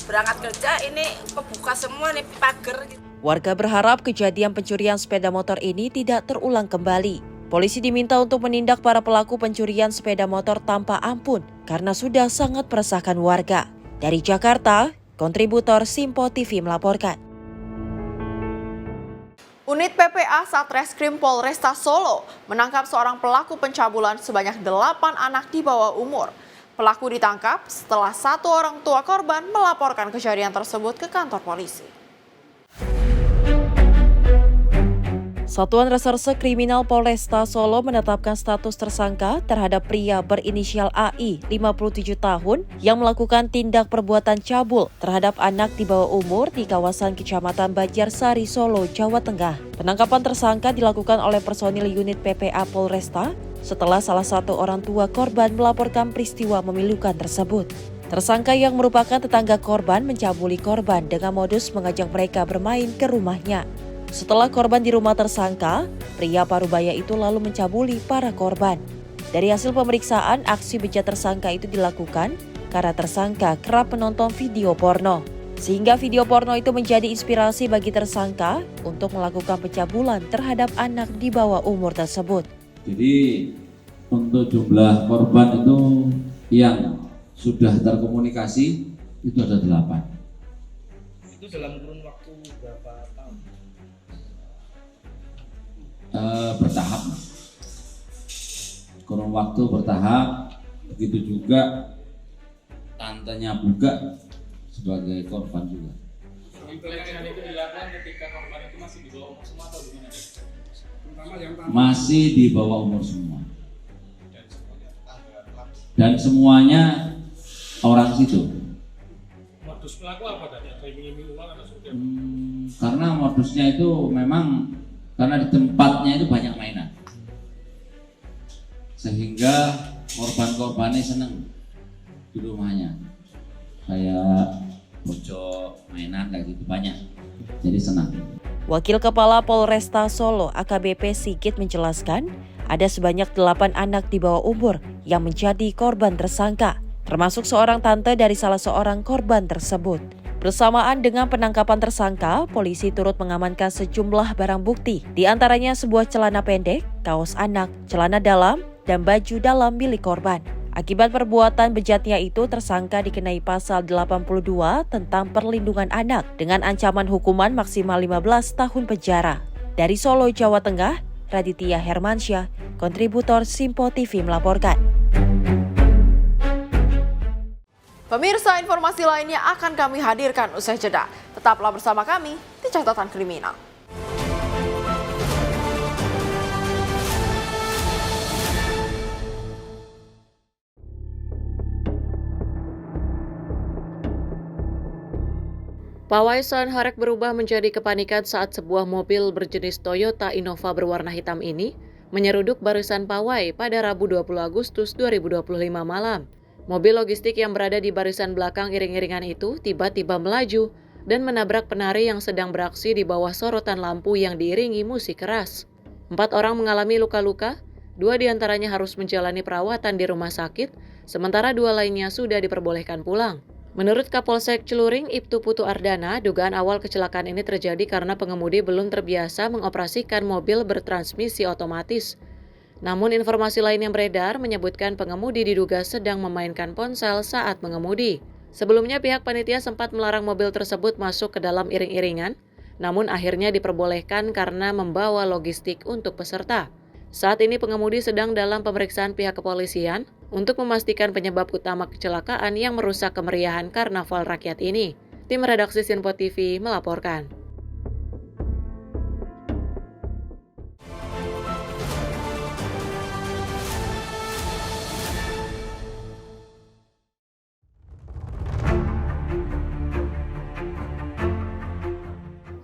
S14: berangkat kerja, ini kebuka semua nih pagar.
S2: Warga berharap kejadian pencurian sepeda motor ini tidak terulang kembali. Polisi diminta untuk menindak para pelaku pencurian sepeda motor tanpa ampun karena sudah sangat meresahkan warga. Dari Jakarta, kontributor Simpo TV melaporkan.
S1: Unit PPA Satreskrim Polresta Solo menangkap seorang pelaku pencabulan sebanyak 8 anak di bawah umur. Pelaku ditangkap setelah satu orang tua korban melaporkan kejadian tersebut ke kantor polisi.
S2: Satuan Reserse Kriminal Polresta Solo menetapkan status tersangka terhadap pria berinisial AI, 57 tahun, yang melakukan tindak perbuatan cabul terhadap anak di bawah umur di kawasan Kecamatan Banjarsari, Solo, Jawa Tengah. Penangkapan tersangka dilakukan oleh personil unit PPA Polresta setelah salah satu orang tua korban melaporkan peristiwa memilukan tersebut. Tersangka yang merupakan tetangga korban mencabuli korban dengan modus mengajak mereka bermain ke rumahnya. Setelah korban di rumah tersangka, pria parubaya itu lalu mencabuli para korban. Dari hasil pemeriksaan, aksi bejat tersangka itu dilakukan karena tersangka kerap menonton video porno. Sehingga video porno itu menjadi inspirasi bagi tersangka untuk melakukan pencabulan terhadap anak di bawah umur tersebut.
S16: Jadi untuk jumlah korban itu yang sudah terkomunikasi itu ada 8.
S17: Itu dalam kurun waktu berapa tahun?
S16: Bertahap. Kurun waktu bertahap. Begitu juga tantenya juga sebagai korban juga.
S17: Pelecehan itu dilakukan ketika korban itu masih di bawah umur semua atau gimana?
S16: Masih di bawah umur semua. Dan semuanya orang situ.
S17: Modus pelaku apa tadi? Iming-iming uang atau seperti apa?
S16: Karena modusnya itu memang karena di tempatnya itu banyak mainan. Sehingga korban-korbannya senang di rumahnya. Kayak pojok mainan kayak gitu banyak. Jadi senang.
S2: Wakil Kepala Polresta Solo AKBP Sigit menjelaskan, ada sebanyak 8 anak di bawah umur yang menjadi korban tersangka, termasuk seorang tante dari salah seorang korban tersebut. Bersamaan dengan penangkapan tersangka, polisi turut mengamankan sejumlah barang bukti, di antaranya sebuah celana pendek, kaos anak, celana dalam, dan baju dalam milik korban. Akibat perbuatan bejatnya itu, tersangka dikenai pasal 82 tentang perlindungan anak dengan ancaman hukuman maksimal 15 tahun penjara. Dari Solo, Jawa Tengah, Raditya Hermansyah, kontributor Simpo TV melaporkan.
S1: Pemirsa, informasi lainnya akan kami hadirkan usai jeda. Tetaplah bersama kami di Catatan Kriminal.
S8: Pawai Sanharek berubah menjadi kepanikan saat sebuah mobil berjenis Toyota Innova berwarna hitam ini menyeruduk barisan pawai pada Rabu 20 Agustus 2025 malam. Mobil logistik yang berada di barisan belakang iring-iringan itu tiba-tiba melaju dan menabrak penari yang sedang beraksi di bawah sorotan lampu yang diiringi musik keras. 4 orang mengalami luka-luka, 2 diantaranya harus menjalani perawatan di rumah sakit, sementara 2 lainnya sudah diperbolehkan pulang. Menurut Kapolsek Celuring, Ibtu Putu Ardana, dugaan awal kecelakaan ini terjadi karena pengemudi belum terbiasa mengoperasikan mobil bertransmisi otomatis. Namun informasi lain yang beredar menyebutkan pengemudi diduga sedang memainkan ponsel saat mengemudi. Sebelumnya pihak panitia sempat melarang mobil tersebut masuk ke dalam iring-iringan, namun akhirnya diperbolehkan karena membawa logistik untuk peserta. Saat ini pengemudi sedang dalam pemeriksaan pihak kepolisian untuk memastikan penyebab utama kecelakaan yang merusak kemeriahan Karnaval Rakyat ini. Tim redaksi Simpo TV melaporkan.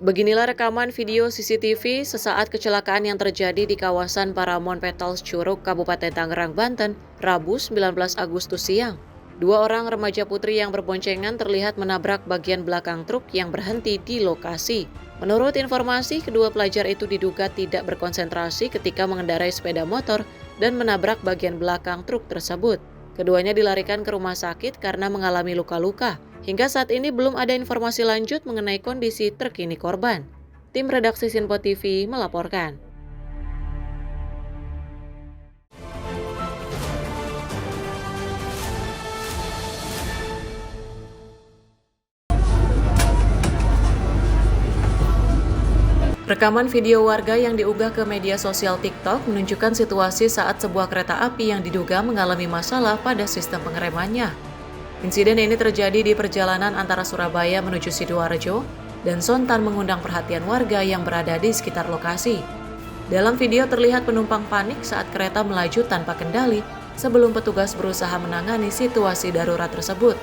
S8: Beginilah rekaman video CCTV sesaat kecelakaan yang terjadi di kawasan Paramount Petals Curug, Kabupaten Tangerang, Banten, Rabu 19 Agustus siang. Dua orang remaja putri yang berboncengan terlihat menabrak bagian belakang truk yang berhenti di lokasi. Menurut informasi, kedua pelajar itu diduga tidak berkonsentrasi ketika mengendarai sepeda motor dan menabrak bagian belakang truk tersebut. Keduanya dilarikan ke rumah sakit karena mengalami luka-luka. Hingga saat ini belum ada informasi lanjut mengenai kondisi terkini korban. Tim redaksi Sinpo TV melaporkan. Rekaman video warga yang diunggah ke media sosial TikTok menunjukkan situasi saat sebuah kereta api yang diduga mengalami masalah pada sistem pengeremannya. Insiden ini terjadi di perjalanan antara Surabaya menuju Sidoarjo dan sontan mengundang perhatian warga yang berada di sekitar lokasi. Dalam video terlihat penumpang panik saat kereta melaju tanpa kendali sebelum petugas berusaha menangani situasi darurat tersebut.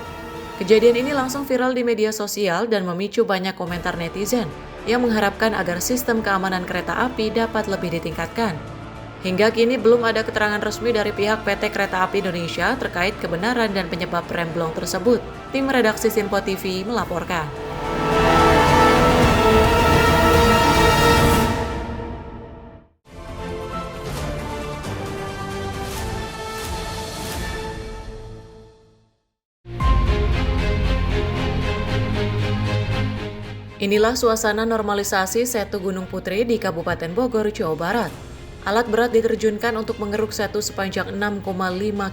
S8: Kejadian ini langsung viral di media sosial dan memicu banyak komentar netizen yang mengharapkan agar sistem keamanan kereta api dapat lebih ditingkatkan. Hingga kini belum ada keterangan resmi dari pihak PT Kereta Api Indonesia terkait kebenaran dan penyebab remblong tersebut. Tim redaksi Sinpo TV melaporkan. Inilah suasana normalisasi Setu Gunung Putri di Kabupaten Bogor, Jawa Barat. Alat berat diterjunkan untuk mengeruk setu sepanjang 6,5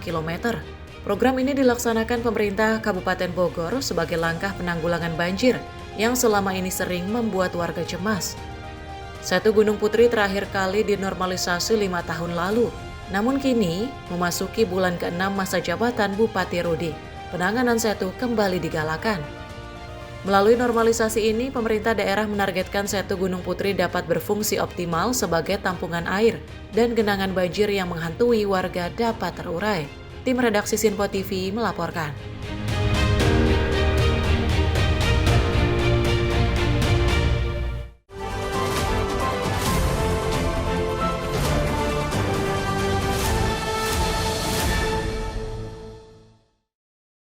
S8: km. Program ini dilaksanakan pemerintah Kabupaten Bogor sebagai langkah penanggulangan banjir yang selama ini sering membuat warga cemas. Setu Gunung Putri terakhir kali dinormalisasi 5 tahun lalu, namun kini memasuki bulan ke-6 masa jabatan Bupati Rudi. Penanganan setu kembali digalakan. Melalui normalisasi ini, pemerintah daerah menargetkan Setu Gunung Putri dapat berfungsi optimal sebagai tampungan air dan genangan banjir yang menghantui warga dapat terurai. Tim redaksi Sinpo TV melaporkan.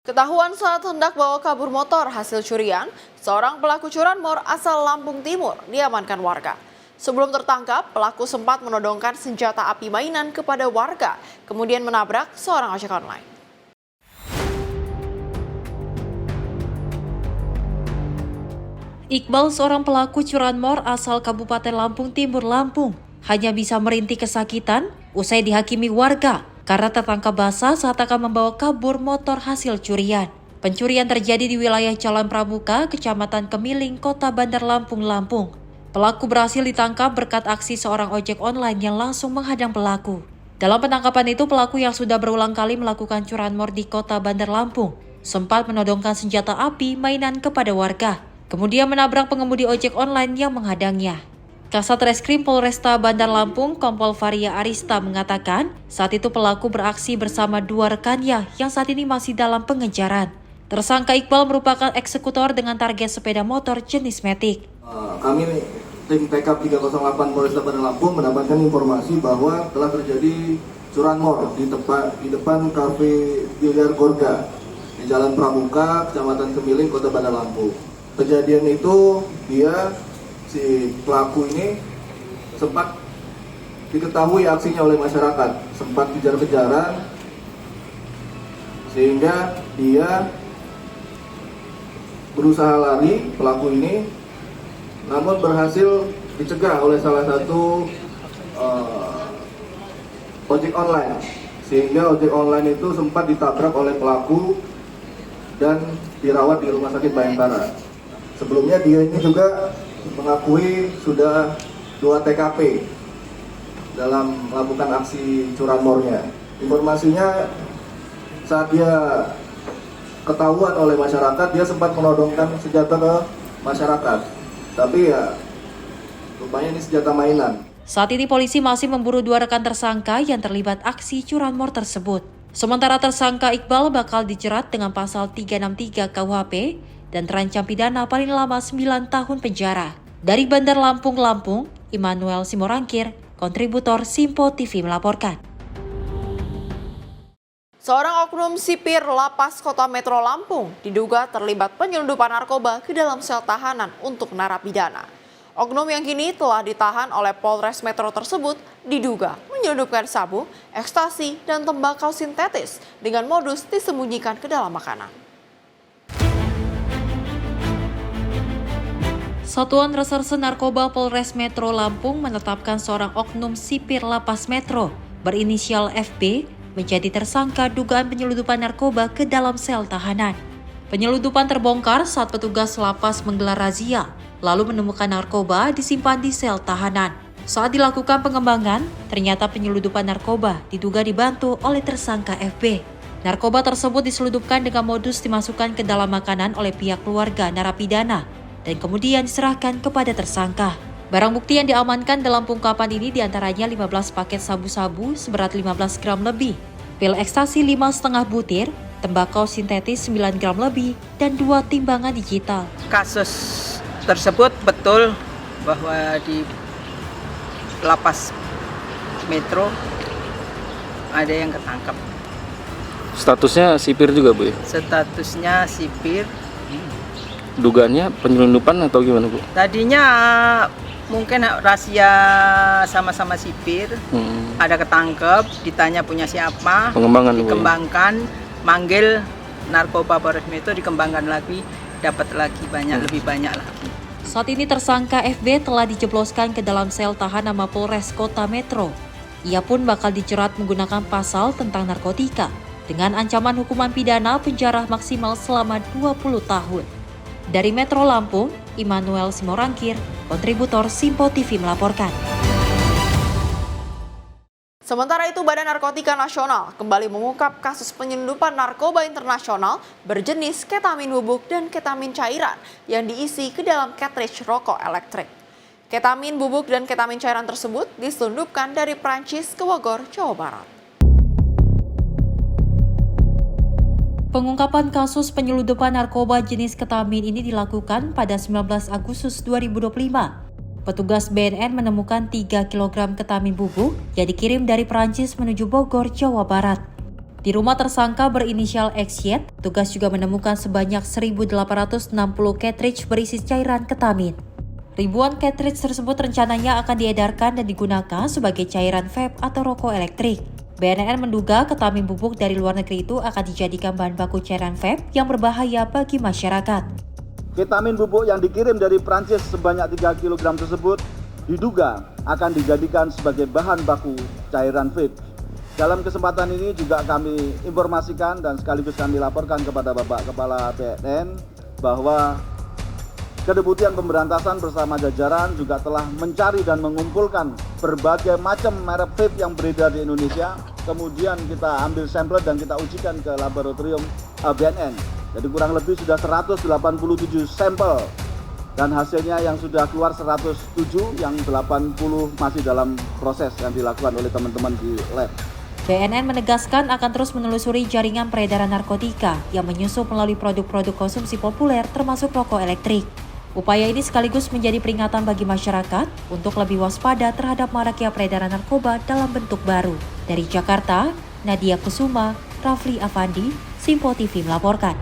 S1: Ketahuan saat hendak bawa kabur motor hasil curian, seorang pelaku curanmor asal Lampung Timur diamankan warga. Sebelum tertangkap, pelaku sempat menodongkan senjata api mainan kepada warga, kemudian menabrak seorang ojek online.
S2: Iqbal, seorang pelaku curanmor asal Kabupaten Lampung Timur, Lampung, hanya bisa merintih kesakitan usai dihakimi warga karena tertangkap basah saat akan membawa kabur motor hasil curian. Pencurian terjadi di wilayah Jalan Pramuka, Kecamatan Kemiling, Kota Bandar Lampung, Lampung. Pelaku berhasil ditangkap berkat aksi seorang ojek online yang langsung menghadang pelaku. Dalam penangkapan itu, pelaku yang sudah berulang kali melakukan curanmor di Kota Bandar Lampung sempat menodongkan senjata api mainan kepada warga, kemudian menabrak pengemudi ojek online yang menghadangnya. Kasat Reskrim Polresta Bandar Lampung, Kompol Varia Arista mengatakan saat itu pelaku beraksi bersama dua rekannya yang saat ini masih dalam pengejaran. Tersangka Iqbal merupakan eksekutor dengan target sepeda motor jenis Matic.
S3: Kami tim TK 308 Polresta Bandar Lampung mendapatkan informasi bahwa telah terjadi curanmor di depan kafe Biliar Gorga di Jalan Pramuka, Kecamatan Kemiling, Kota Bandar Lampung. Kejadian itu si pelaku ini sempat diketahui aksinya oleh masyarakat, sempat kejar-kejaran sehingga dia berusaha lari, pelaku ini, namun berhasil dicegah oleh salah satu ojek online, sehingga ojek online itu sempat ditabrak oleh pelaku dan dirawat di Rumah Sakit Bayangkara. Sebelumnya dia ini juga mengakui sudah 2 TKP dalam melakukan aksi curanmornya. Informasinya saat dia ketahuan oleh masyarakat, dia sempat menodongkan senjata ke masyarakat. Tapi ya rupanya ini senjata mainan.
S2: Saat ini polisi masih memburu 2 rekan tersangka yang terlibat aksi curanmor tersebut. Sementara tersangka Iqbal bakal dijerat dengan pasal 363 KUHP dan terancam pidana paling lama 9 tahun penjara. Dari Bandar Lampung, Immanuel Simorangkir, kontributor Simpo TV melaporkan.
S1: Seorang oknum sipir Lapas Kota Metro Lampung diduga terlibat penyelundupan narkoba ke dalam sel tahanan untuk narapidana. Oknum yang kini telah ditahan oleh Polres Metro tersebut diduga menyelundupkan sabu, ekstasi, dan tembakau sintetis dengan modus disembunyikan ke dalam makanan.
S2: Satuan Reserse Narkoba Polres Metro Lampung menetapkan seorang oknum sipir Lapas Metro berinisial FB menjadi tersangka dugaan penyelundupan narkoba ke dalam sel tahanan. Penyelundupan terbongkar saat petugas lapas menggelar razia, lalu menemukan narkoba disimpan di sel tahanan. Saat dilakukan pengembangan, ternyata penyelundupan narkoba diduga dibantu oleh tersangka FB. Narkoba tersebut diselundupkan dengan modus dimasukkan ke dalam makanan oleh pihak keluarga narapidana dan kemudian diserahkan kepada tersangka. Barang bukti yang diamankan dalam pengungkapan ini diantaranya 15 paket sabu-sabu seberat 15 gram lebih, pil ekstasi 5,5 butir, tembakau sintetis 9 gram lebih, dan 2 timbangan digital.
S4: Kasus tersebut betul bahwa di Lapas Metro ada yang ketangkap.
S5: Statusnya sipir juga, Bu?
S4: Statusnya sipir.
S5: Dugaannya penyelundupan atau gimana, Bu?
S4: Tadinya mungkin rahasia sama-sama sipir, ada ketangkep, ditanya punya siapa, dikembangkan, manggil narkoba Polres Metro, dikembangkan lagi, dapat lagi lebih banyak lagi.
S2: Saat ini tersangka FB telah dijebloskan ke dalam sel tahanan Mapolres Kota Metro. Ia pun bakal dijerat menggunakan pasal tentang narkotika dengan ancaman hukuman pidana penjara maksimal selama 20 tahun. Dari Metro Lampung, Immanuel Simorangkir, kontributor Simpo TV melaporkan.
S1: Sementara itu, Badan Narkotika Nasional kembali mengungkap kasus penyelundupan narkoba internasional berjenis ketamin bubuk dan ketamin cairan yang diisi ke dalam cartridge rokok elektrik. Ketamin bubuk dan ketamin cairan tersebut diselundupkan dari Prancis ke Bogor, Jawa Barat.
S2: Pengungkapan kasus penyelundupan narkoba jenis ketamin ini dilakukan pada 19 Agustus 2025. Petugas BNN menemukan 3 kg ketamin bubuk yang dikirim dari Prancis menuju Bogor, Jawa Barat. Di rumah tersangka berinisial XY, petugas juga menemukan sebanyak 1.860 cartridge berisi cairan ketamin. Ribuan cartridge tersebut rencananya akan diedarkan dan digunakan sebagai cairan vape atau rokok elektrik. BNN menduga ketamin bubuk dari luar negeri itu akan dijadikan bahan baku cairan vape yang berbahaya bagi masyarakat.
S7: Ketamin bubuk yang dikirim dari Prancis sebanyak 3 kg tersebut diduga akan dijadikan sebagai bahan baku cairan vape. Dalam kesempatan ini juga kami informasikan dan sekaligus kami laporkan kepada Bapak Kepala BNN bahwa Kedeputian Pemberantasan bersama jajaran juga telah mencari dan mengumpulkan berbagai macam merek vape yang beredar di Indonesia. Kemudian kita ambil sampel dan kita ujikan ke laboratorium BNN. Jadi kurang lebih sudah 187 sampel. Dan hasilnya yang sudah keluar 107, yang 80 masih dalam proses yang dilakukan oleh teman-teman di lab.
S2: BNN menegaskan akan terus menelusuri jaringan peredaran narkotika yang menyusup melalui produk-produk konsumsi populer termasuk rokok elektrik. Upaya ini sekaligus menjadi peringatan bagi masyarakat untuk lebih waspada terhadap maraknya peredaran narkoba dalam bentuk baru. Dari Jakarta, Nadia Kusuma, Rafli Afandi, Simpo TV melaporkan.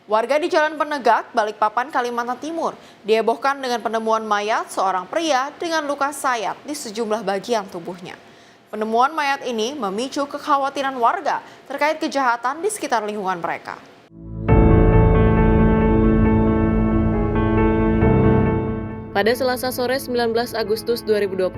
S1: Warga di Jalan Penegak, Balikpapan, Kalimantan Timur dihebohkan dengan penemuan mayat seorang pria dengan luka sayat di sejumlah bagian tubuhnya. Penemuan mayat ini memicu kekhawatiran warga terkait kejahatan di sekitar lingkungan mereka.
S8: Pada Selasa sore 19 Agustus 2025,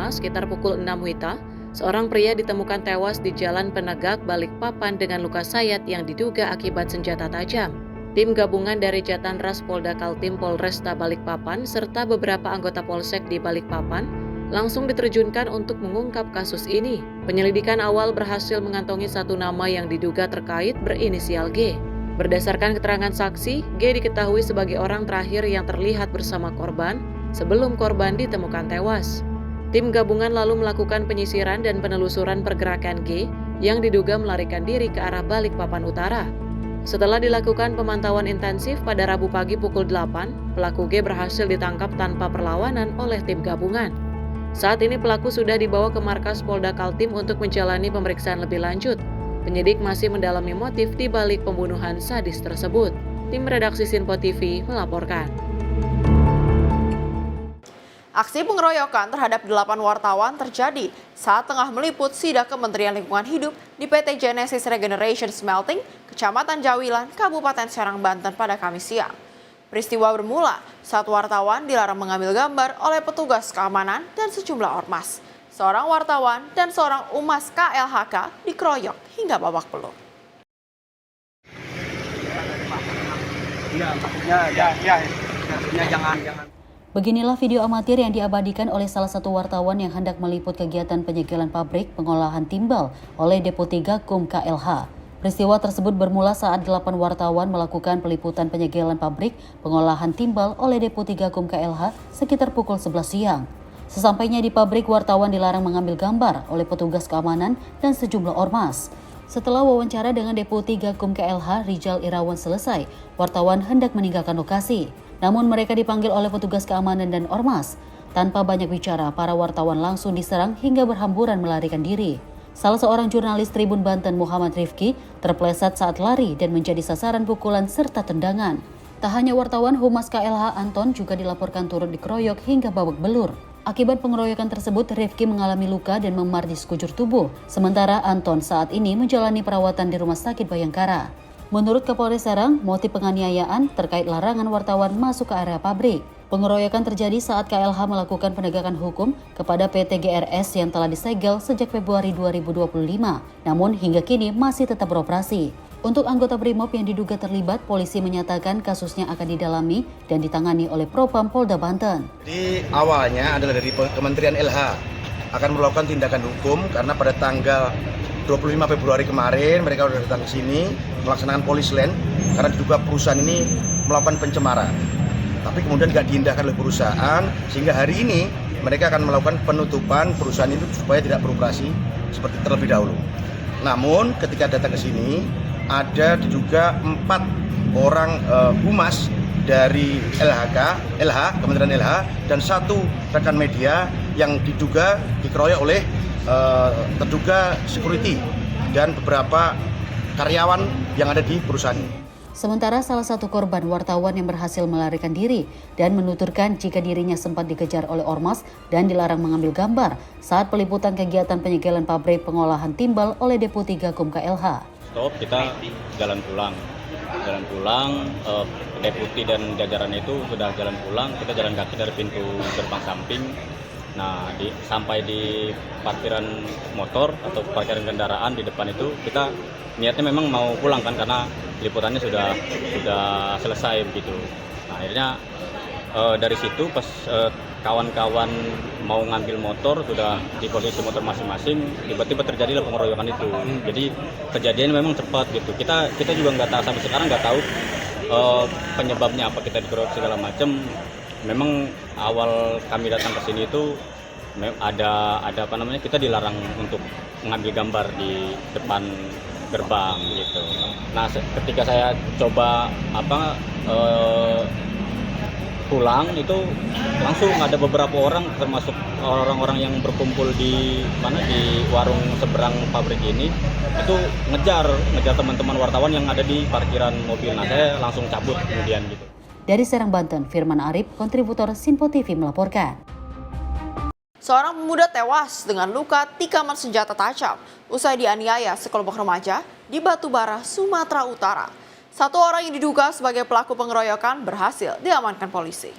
S8: sekitar pukul 6 WITA, seorang pria ditemukan tewas di Jalan Penegak, Balikpapan dengan luka sayat yang diduga akibat senjata tajam. Tim gabungan dari Jatanras Polda Kaltim Polresta Balikpapan serta beberapa anggota Polsek di Balikpapan langsung diterjunkan untuk mengungkap kasus ini. Penyelidikan awal berhasil mengantongi satu nama yang diduga terkait berinisial G. Berdasarkan keterangan saksi, G diketahui sebagai orang terakhir yang terlihat bersama korban sebelum korban ditemukan tewas. Tim gabungan lalu melakukan penyisiran dan penelusuran pergerakan G yang diduga melarikan diri ke arah Balikpapan Utara. Setelah dilakukan pemantauan intensif pada Rabu pagi pukul 8, pelaku G berhasil ditangkap tanpa perlawanan oleh tim gabungan. Saat ini pelaku sudah dibawa ke markas Polda Kaltim untuk menjalani pemeriksaan lebih lanjut. Penyidik masih mendalami motif di balik pembunuhan sadis tersebut. Tim redaksi Sinpo TV melaporkan.
S1: Aksi pengeroyokan terhadap 8 wartawan terjadi saat tengah meliput sidak Kementerian Lingkungan Hidup di PT Genesis Regeneration Smelting, Kecamatan Jawilan, Kabupaten Serang, Banten pada Kamis siang. Peristiwa bermula saat wartawan dilarang mengambil gambar oleh petugas keamanan dan sejumlah ormas. Seorang wartawan dan seorang humas KLHK dikeroyok hingga babak belur.
S9: Beginilah video amatir yang diabadikan oleh salah satu wartawan yang hendak meliput kegiatan penyegelan pabrik pengolahan timbal oleh Depo 3 KUM KLH. Peristiwa tersebut bermula saat 8 wartawan melakukan peliputan penyegelan pabrik pengolahan timbal oleh Depo 3 KUM KLH sekitar pukul 11 siang. Sesampainya di pabrik, wartawan dilarang mengambil gambar oleh petugas keamanan dan sejumlah ormas. Setelah wawancara dengan Depo 3 KUM KLH Rijal Irawan selesai, wartawan hendak meninggalkan lokasi. Namun mereka dipanggil oleh petugas keamanan dan ormas. Tanpa banyak bicara, para wartawan langsung diserang hingga berhamburan melarikan diri. Salah seorang jurnalis Tribun Banten, Muhammad Rifki, terpleset saat lari dan menjadi sasaran pukulan serta tendangan. Tak hanya wartawan, Humas KLH Anton juga dilaporkan turut dikeroyok hingga babak belur. Akibat pengeroyokan tersebut, Rifki mengalami luka dan memar di sekujur tubuh. Sementara Anton saat ini menjalani perawatan di Rumah Sakit Bayangkara. Menurut Kapolres Serang, motif penganiayaan terkait larangan wartawan masuk ke area pabrik. Pengeroyokan terjadi saat KLH melakukan penegakan hukum kepada PT GRS yang telah disegel sejak Februari 2025, namun hingga kini masih tetap beroperasi. Untuk anggota BRIMOB yang diduga terlibat, polisi menyatakan kasusnya akan didalami dan ditangani oleh Propam Polda Banten.
S6: Jadi awalnya adalah dari Kementerian LH akan melakukan tindakan hukum karena pada tanggal 25 Februari kemarin mereka sudah datang ke sini melaksanakan polisland karena diduga perusahaan ini melakukan pencemaran. Tapi kemudian tidak diindahkan oleh perusahaan sehingga hari ini mereka akan melakukan penutupan perusahaan itu supaya tidak beroperasi seperti terlebih dahulu. Namun ketika datang ke sini ada diduga 4 orang humas dari LH Kementerian LH dan 1 rekan media yang diduga dikeroyok oleh terduga security dan beberapa karyawan yang ada di perusahaan ini.
S9: Sementara salah satu korban wartawan yang berhasil melarikan diri dan menuturkan jika dirinya sempat dikejar oleh ormas dan dilarang mengambil gambar saat peliputan kegiatan penyegelan pabrik pengolahan timbal oleh Depo 3 KUM KLH.
S10: Stop, kita jalan pulang, deputi dan jajaran itu sudah jalan pulang, kita jalan kaki dari pintu gerbang samping. Nah, sampai di parkiran motor atau parkiran kendaraan di depan itu kita niatnya memang mau pulang kan karena liputannya sudah selesai begitu. Nah, akhirnya dari situ pas kawan-kawan mau ngambil motor sudah di posisi motor masing-masing, tiba-tiba terjadilah pengeroyokan itu. Jadi kejadiannya memang cepat gitu. Kita juga nggak tahu sampai sekarang nggak tahu penyebabnya apa kita dikeroyok segala macam. Memang awal kami datang ke sini itu ada kita dilarang untuk mengambil gambar di depan gerbang gitu. Nah, ketika saya coba pulang itu langsung ada beberapa orang termasuk orang-orang yang berkumpul di warung seberang pabrik ini itu ngejar teman-teman wartawan yang ada di parkiran mobil. Nah, saya langsung cabut kemudian gitu.
S9: Dari Serang, Banten, Firman Arif, kontributor Sinpo TV melaporkan.
S1: Seorang pemuda tewas dengan luka tikaman senjata tajam usai dianiaya sekelompok remaja di Batubara, Sumatera Utara. 1 orang yang diduga sebagai pelaku pengeroyokan berhasil diamankan polisi.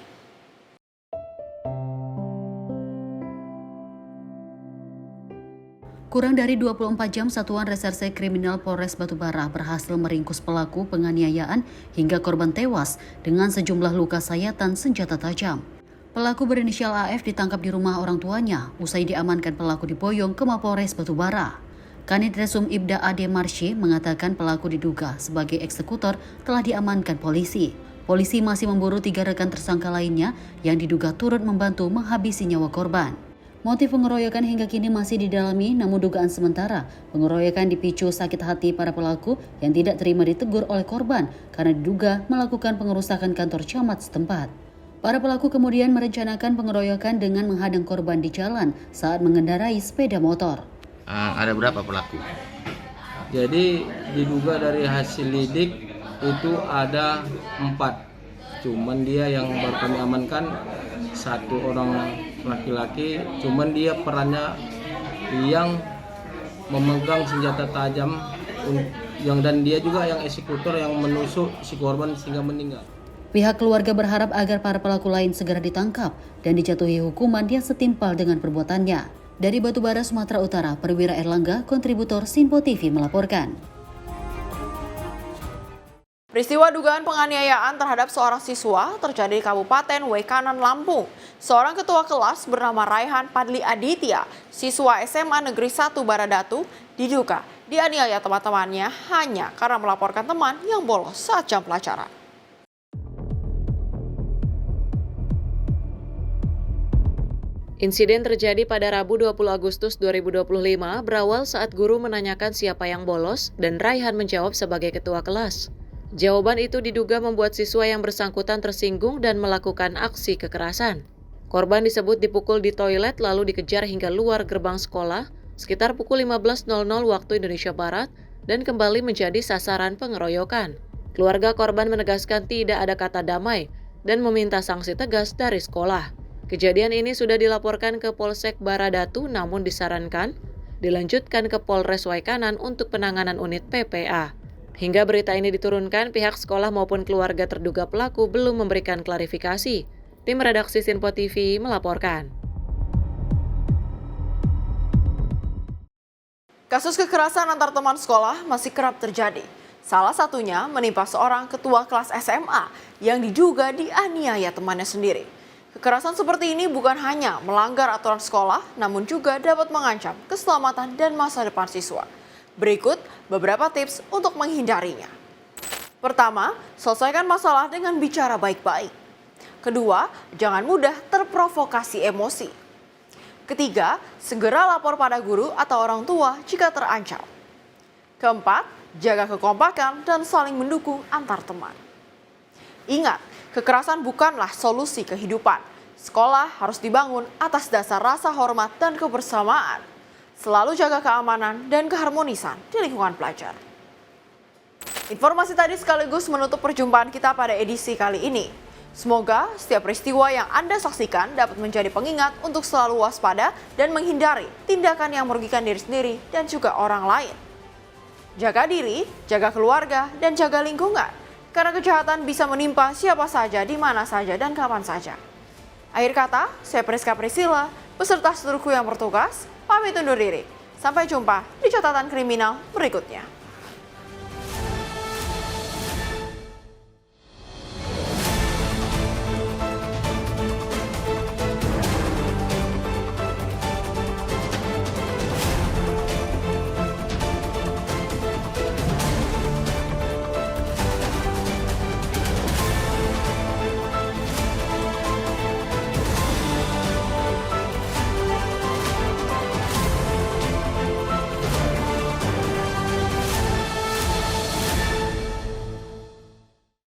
S9: Kurang dari 24 jam, Satuan Reserse Kriminal Polres Batubara berhasil meringkus pelaku penganiayaan hingga korban tewas dengan sejumlah luka sayatan senjata tajam. Pelaku berinisial AF ditangkap di rumah orang tuanya usai diamankan pelaku di Boyong ke Mapolres Batubara. Kanit Resum Ibda Ade Marsye mengatakan pelaku diduga sebagai eksekutor telah diamankan polisi. Polisi masih memburu 3 rekan tersangka lainnya yang diduga turut membantu menghabisi nyawa korban. Motif pengeroyokan hingga kini masih didalami, namun dugaan sementara pengeroyokan dipicu sakit hati para pelaku yang tidak terima ditegur oleh korban karena diduga melakukan pengerusakan kantor camat setempat. Para pelaku kemudian merencanakan pengeroyokan dengan menghadang korban di jalan saat mengendarai sepeda motor.
S11: Ada berapa pelaku? Jadi diduga dari hasil lidik itu ada 4. Cuman dia yang baru kami amankan 1 orang laki-laki, cuman dia perannya yang memegang senjata tajam dan dia juga yang eksekutor yang menusuk si korban sehingga meninggal.
S9: Pihak keluarga berharap agar para pelaku lain segera ditangkap dan dijatuhi hukuman yang setimpal dengan perbuatannya. Dari Batubara, Sumatera Utara, Perwira Erlangga, kontributor Sinpo TV melaporkan.
S1: Peristiwa dugaan penganiayaan terhadap seorang siswa terjadi di Kabupaten Wekanan, Lampung. Seorang ketua kelas bernama Raihan Padli Aditya, siswa SMA Negeri 1 Baradatu, diduga dianiaya teman-temannya hanya karena melaporkan teman yang bolos saat jam pelajaran.
S8: Insiden terjadi pada Rabu 20 Agustus 2025 berawal saat guru menanyakan siapa yang bolos dan Raihan menjawab sebagai ketua kelas. Jawaban itu diduga membuat siswa yang bersangkutan tersinggung dan melakukan aksi kekerasan. Korban disebut dipukul di toilet lalu dikejar hingga luar gerbang sekolah sekitar pukul 15.00 waktu Indonesia Barat dan kembali menjadi sasaran pengeroyokan. Keluarga korban menegaskan tidak ada kata damai dan meminta sanksi tegas dari sekolah. Kejadian ini sudah dilaporkan ke Polsek Baradatu namun disarankan dilanjutkan ke Polres Wekanan untuk penanganan unit PPA. Hingga berita ini diturunkan, pihak sekolah maupun keluarga terduga pelaku belum memberikan klarifikasi. Tim redaksi Sinpo TV melaporkan.
S1: Kasus kekerasan antar teman sekolah masih kerap terjadi. Salah satunya menimpa seorang ketua kelas SMA yang diduga dianiaya temannya sendiri. Kekerasan seperti ini bukan hanya melanggar aturan sekolah, namun juga dapat mengancam keselamatan dan masa depan siswa. Berikut beberapa tips untuk menghindarinya. Pertama, selesaikan masalah dengan bicara baik-baik. Kedua, jangan mudah terprovokasi emosi. Ketiga, segera lapor pada guru atau orang tua jika terancam. Keempat, jaga kekompakan dan saling mendukung antar teman. Ingat, kekerasan bukanlah solusi kehidupan. Sekolah harus dibangun atas dasar rasa hormat dan kebersamaan. Selalu jaga keamanan dan keharmonisan di lingkungan pelajar. Informasi tadi sekaligus menutup perjumpaan kita pada edisi kali ini. Semoga setiap peristiwa yang Anda saksikan dapat menjadi pengingat untuk selalu waspada dan menghindari tindakan yang merugikan diri sendiri dan juga orang lain. Jaga diri, jaga keluarga, dan jaga lingkungan. Karena kejahatan bisa menimpa siapa saja, di mana saja, dan kapan saja. Akhir kata, saya Priska Priscilla, beserta seluruhku yang bertugas, pamit undur diri. Sampai jumpa di catatan kriminal berikutnya.